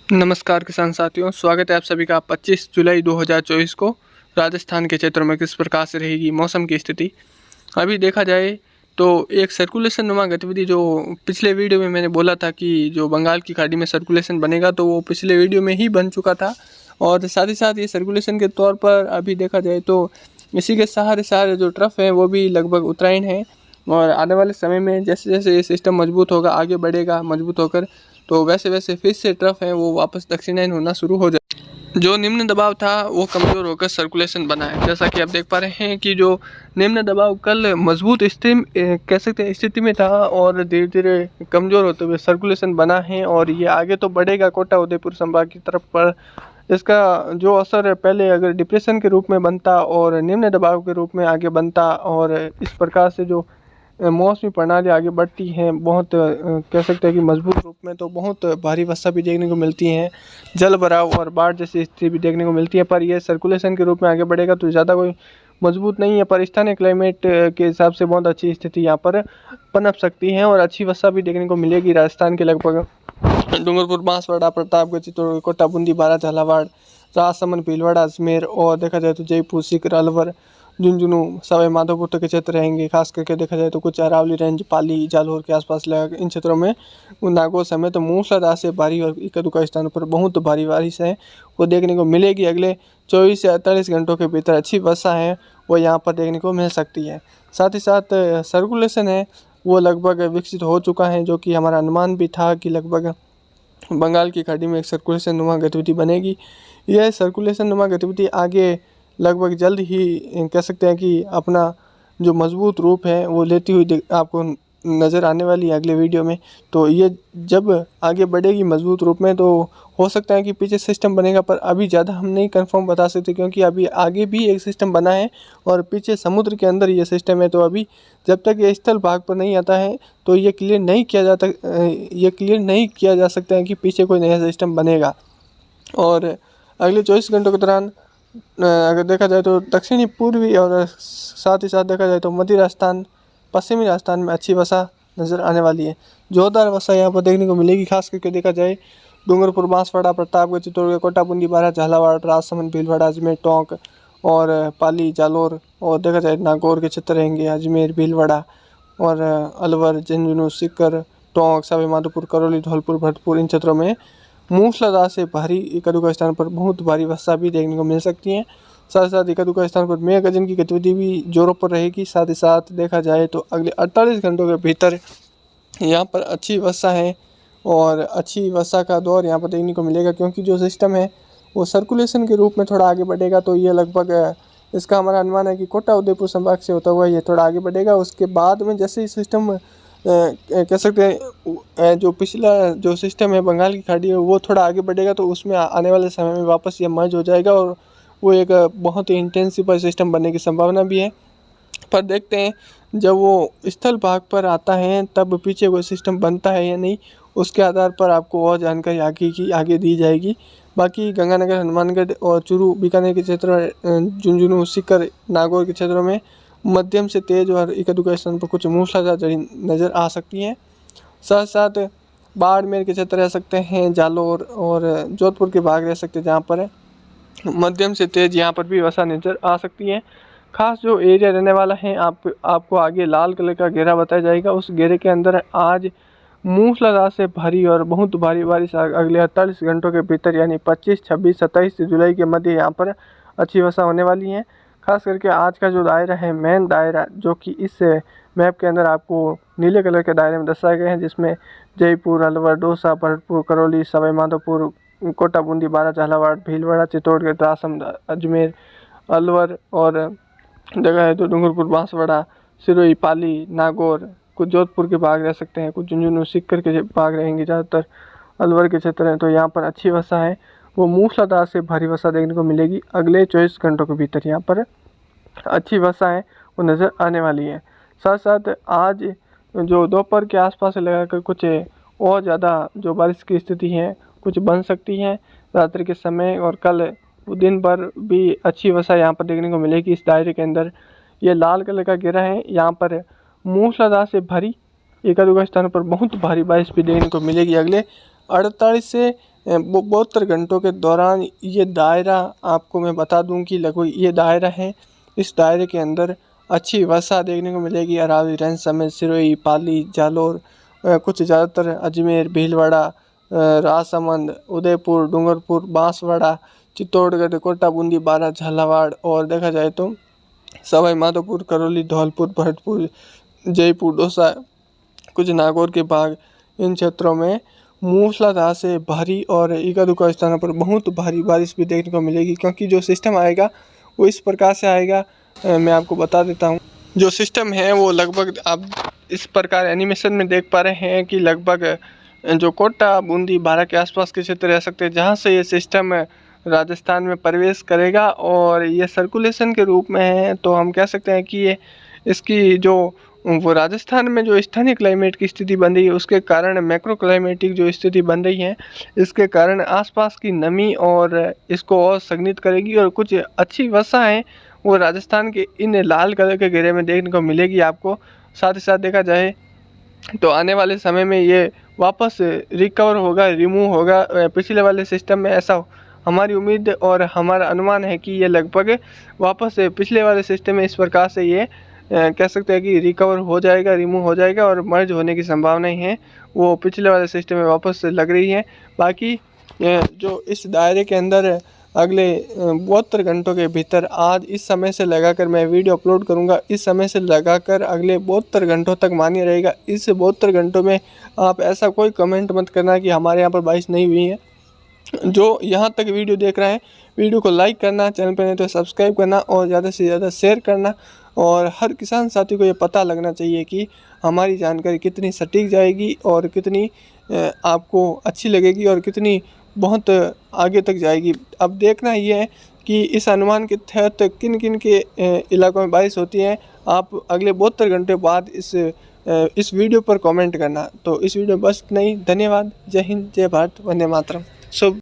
नमस्कार किसान साथियों, स्वागत है आप सभी का 25 जुलाई 2024 को। राजस्थान के क्षेत्रों में किस प्रकार से रहेगी मौसम की स्थिति। अभी देखा जाए तो एक सर्कुलेशन नुमा गतिविधि जो पिछले वीडियो में मैंने बोला था कि जो बंगाल की खाड़ी में सर्कुलेशन बनेगा, तो वो पिछले वीडियो में ही बन चुका था। और साथ ही साथ ये सर्कुलेशन के तौर पर अभी देखा जाए तो इसी के सहारे सहारे जो ट्रफ है वो भी लगभग उत्तरायण है। और आने वाले समय में जैसे जैसे ये सिस्टम मजबूत होगा, आगे बढ़ेगा मजबूत होकर, तो वैसे वैसे फिर से ट्रफ है वो वापस दक्षिणायन होना शुरू हो जाए। जो निम्न दबाव था वो कमज़ोर होकर सर्कुलेशन बना है। जैसा कि आप देख पा रहे हैं कि जो निम्न दबाव कल मजबूत स्थिति कह सकते हैं स्थिति में था और धीरे धीरे कमज़ोर होते हुए सर्कुलेशन बना है और ये आगे तो बढ़ेगा कोटा उदयपुर संभाग की तरफ। पर इसका जो असर है, पहले अगर डिप्रेशन के रूप में बनता और निम्न दबाव के रूप में आगे बनता और इस प्रकार से जो मौसमी प्रणाली आगे बढ़ती है बहुत कह सकते हैं कि मजबूत रूप में, तो बहुत भारी वर्षा भी देखने को मिलती है, जल भराव और बाढ़ जैसी स्थिति भी देखने को मिलती है। पर यह सर्कुलेशन के रूप में आगे बढ़ेगा तो ज़्यादा कोई मजबूत नहीं है, पर स्थानीय क्लाइमेट के हिसाब से बहुत अच्छी स्थिति यहाँ पर पनप सकती है और अच्छी वर्षा भी देखने को मिलेगी। राजस्थान के लगभग डूंगरपुर, बांसवाड़ा, प्रतापगढ़, चित्तौड़गढ़, कोटा, बूंदी, बारां, झालावाड़, राजसमंद, भीलवाड़ा, अजमेर और देखा जाए तो जयपुर, सीकर, अलवर, झुंझुनू, सवाई माधोपुर तक के क्षेत्र रहेंगे। खास करके देखा जाए तो कुछ अरावली रेंज, पाली, जालौर के आसपास इन क्षेत्रों में नागौर समेत तो मूसलाधार से भारी और इक्का दुक्का स्थानों पर बहुत भारी बारिश है वो देखने को मिलेगी। अगले 24 से 48 घंटों के भीतर अच्छी वर्षा है वो यहाँ पर देखने को मिल सकती है। साथ ही साथ सर्कुलेशन है वो लगभग विकसित हो चुका है, जो कि हमारा अनुमान भी था कि लगभग बंगाल की खाड़ी में एक सर्कुलेशन नुमा गतिविधि बनेगी। यह सर्कुलेशन नुमा गतिविधि आगे लगभग जल्द ही कह सकते हैं कि अपना जो मजबूत रूप है वो लेती हुई आपको नज़र आने वाली है अगले वीडियो में। तो ये जब आगे बढ़ेगी मजबूत रूप में तो हो सकता है कि पीछे सिस्टम बनेगा, पर अभी ज़्यादा हम नहीं कंफर्म बता सकते क्योंकि अभी आगे भी एक सिस्टम बना है और पीछे समुद्र के अंदर ये सिस्टम है। तो अभी जब तक ये स्थल भाग पर नहीं आता है तो ये क्लियर नहीं किया जा सकता है कि पीछे कोई नया सिस्टम बनेगा। और अगले 24 घंटों के दौरान अगर देखा जाए तो दक्षिणी पूर्वी और साथ ही साथ देखा जाए तो मध्य राजस्थान, पश्चिमी राजस्थान में अच्छी वर्षा नज़र आने वाली है। जोरदार वर्षा यहाँ पर देखने को मिलेगी। खास करके देखा जाए डूंगरपुर, बांसवाड़ा, प्रतापगढ़, चित्तौड़गढ़, कोटा, बूंदी, बारां, झालावाड़, राजसमंद, भीलवाड़ा, अजमेर, टोंक और पाली, जालौर और देखा जाए नागौर के क्षेत्र रहेंगे। अजमेर, भीलवाड़ा और अलवर, झुंझुनू, सीकर, टोंक, सवाई माधोपुर, करौली, धौलपुर, भरतपुर इन क्षेत्रों में मूसलाधार से भारी इक्का दुक्का स्थान पर बहुत भारी वर्षा भी देखने को मिल सकती है। साथ ही साथ इक्का दुक्का स्थान पर मेघ गर्जन की गतिविधि भी जोरों पर रहेगी। साथ ही साथ देखा जाए तो अगले 48 घंटों के भीतर यहाँ पर अच्छी वर्षा है और अच्छी वर्षा का दौर यहाँ पर देखने को मिलेगा क्योंकि जो सिस्टम है वो सर्कुलेशन के रूप में थोड़ा आगे बढ़ेगा। तो ये लगभग इसका हमारा अनुमान है कि कोटा उदयपुर संभाग से होता हुआ ये थोड़ा आगे बढ़ेगा। उसके बाद में जैसे ही सिस्टम कह सकते हैं जो पिछला जो सिस्टम है बंगाल की खाड़ी है वो थोड़ा आगे बढ़ेगा, तो उसमें आने वाले समय में वापस ये मर्ज हो जाएगा और वो एक बहुत ही इंटेंसिफाइड सिस्टम बनने की संभावना भी है। पर देखते हैं जब वो स्थल भाग पर आता है तब पीछे कोई सिस्टम बनता है या नहीं, उसके आधार पर आपको और जानकारी आगे दी जाएगी। बाकी गंगानगर, हनुमानगढ़ और चूरू, बीकानेर के क्षेत्र, झुंझुनू, सीकर, नागौर के क्षेत्रों में मध्यम से तेज और इक्का दुक्का स्थान पर कुछ मूसलाधार नज़र आ सकती हैं। साथ साथ बाड़मेर के क्षेत्र रह सकते हैं, जालौर और जोधपुर के भाग रह सकते हैं जहाँ पर मध्यम से तेज यहाँ पर भी वर्षा नज़र आ सकती है। खास जो एरिया रहने वाला है आपको आगे लाल कलर का घेरा बताया जाएगा। उस घेरे के अंदर आज मूसलाधार से भारी और बहुत भारी बारिश अगले 48 घंटों के भीतर यानी 25, 26, 27 जुलाई के मध्य यहाँ पर अच्छी वर्षा होने वाली है। खास करके आज का जो दायरा है, मेन दायरा, जो कि इस मैप के अंदर आपको नीले कलर के दायरे में दर्शाए गए हैं, जिसमें जयपुर, अलवर, दौसा, भरतपुर, करौली, सवाई माधोपुर, कोटा, बूंदी, बारां, झालावाड़, भीलवाड़ा, चित्तौड़गढ़, राजसमंद, अजमेर, अलवर और जगह है तो डूंगरपुर, बांसवाड़ा, सिरोही, पाली, नागौर, कुछ जोधपुर के भाग रह सकते हैं, कुछ झुंझुनू, सीकर के भाग रहेंगे, ज़्यादातर अलवर के क्षेत्र हैं। तो यहाँ पर अच्छी वर्षा है वो मूसलाधार से भारी वर्षा देखने को मिलेगी। अगले 24 घंटों के भीतर यहाँ पर अच्छी वर्षा है वो नज़र आने वाली है। साथ साथ आज जो दोपहर के आसपास से लगाकर कुछ और ज़्यादा जो बारिश की स्थिति है कुछ बन सकती है रात्रि के समय, और कल दिन भर भी अच्छी वर्षा यहाँ पर देखने को मिलेगी। इस दायरे के अंदर ये लाल कलर का घेरा है, यहाँ पर मूसलाधार से भरी एक दुक्का स्थानों पर बहुत भारी बारिश भी देखने को मिलेगी। अगले 48 से 72 घंटों के दौरान ये दायरा आपको मैं बता दूं कि लगभग ये दायरा है। इस दायरे के अंदर अच्छी वर्षा देखने को मिलेगी। अरावली रेंज समेत सिरोही, पाली, जालोर, कुछ ज़्यादातर अजमेर, भीलवाड़ा, राजसमंद, उदयपुर, डूंगरपुर, बांसवाड़ा, चित्तौड़गढ़, कोटा, बूंदी, बारा, झालावाड़ और देखा जाए तो सवाई माधोपुर, करौली, धौलपुर, भरतपुर, जयपुर, दौसा, कुछ नागौर के भाग, इन क्षेत्रों में मूसलाधार से भारी और एकाध स्थानों पर बहुत भारी बारिश भी देखने को मिलेगी। क्योंकि जो सिस्टम आएगा वो इस प्रकार से आएगा, मैं आपको बता देता हूँ। जो सिस्टम है वो लगभग आप इस प्रकार एनिमेशन में देख पा रहे हैं कि लगभग जो कोटा, बूंदी, बारा के आसपास के क्षेत्र रह सकते हैं, जहाँ से ये सिस्टम राजस्थान में प्रवेश करेगा और ये सर्कुलेशन के रूप में है। तो हम कह सकते हैं कि ये इसकी जो वो राजस्थान में जो स्थानीय क्लाइमेट की स्थिति बन रही है उसके कारण मैक्रो क्लाइमेटिक जो स्थिति बन रही है इसके कारण आसपास की नमी और इसको और संघनित करेगी और कुछ अच्छी वर्षा है वो राजस्थान के इन लाल कलर के घेरे में देखने को मिलेगी आपको। साथ ही साथ देखा जाए तो आने वाले समय में ये वापस रिकवर होगा, रिमूव होगा पिछले वाले सिस्टम में। ऐसा हमारी उम्मीद और हमारा अनुमान है कि ये लगभग वापस पिछले वाले सिस्टम में इस प्रकार से ये कह सकते हैं कि रिकवर हो जाएगा, रिमूव हो जाएगा और मर्ज होने की संभावनाएं हैं वो पिछले वाले सिस्टम में वापस लग रही हैं। बाकी जो इस दायरे के अंदर अगले 72 घंटों के भीतर आज इस समय से लगाकर मैं वीडियो अपलोड करूंगा, इस समय से लगाकर अगले 72 घंटों तक मान्य रहेगा। इस 72 घंटों में आप ऐसा कोई कमेंट मत करना कि हमारे यहाँ पर बारिश नहीं हुई है। जो यहाँ तक वीडियो देख रहे हैं वीडियो को लाइक करना, चैनल पर नहीं तो सब्सक्राइब करना और ज़्यादा से ज़्यादा शेयर करना। और हर किसान साथी को ये पता लगना चाहिए कि हमारी जानकारी कितनी सटीक जाएगी और कितनी आपको अच्छी लगेगी और कितनी बहुत आगे तक जाएगी। अब देखना ये है कि इस अनुमान के तहत किन किन के इलाकों में बारिश होती है। आप अगले 72 घंटे बाद इस वीडियो पर कमेंट करना। तो इस वीडियो में बस नहीं, धन्यवाद। जय हिंद, जय भारत, वंदे मातरम। शुभ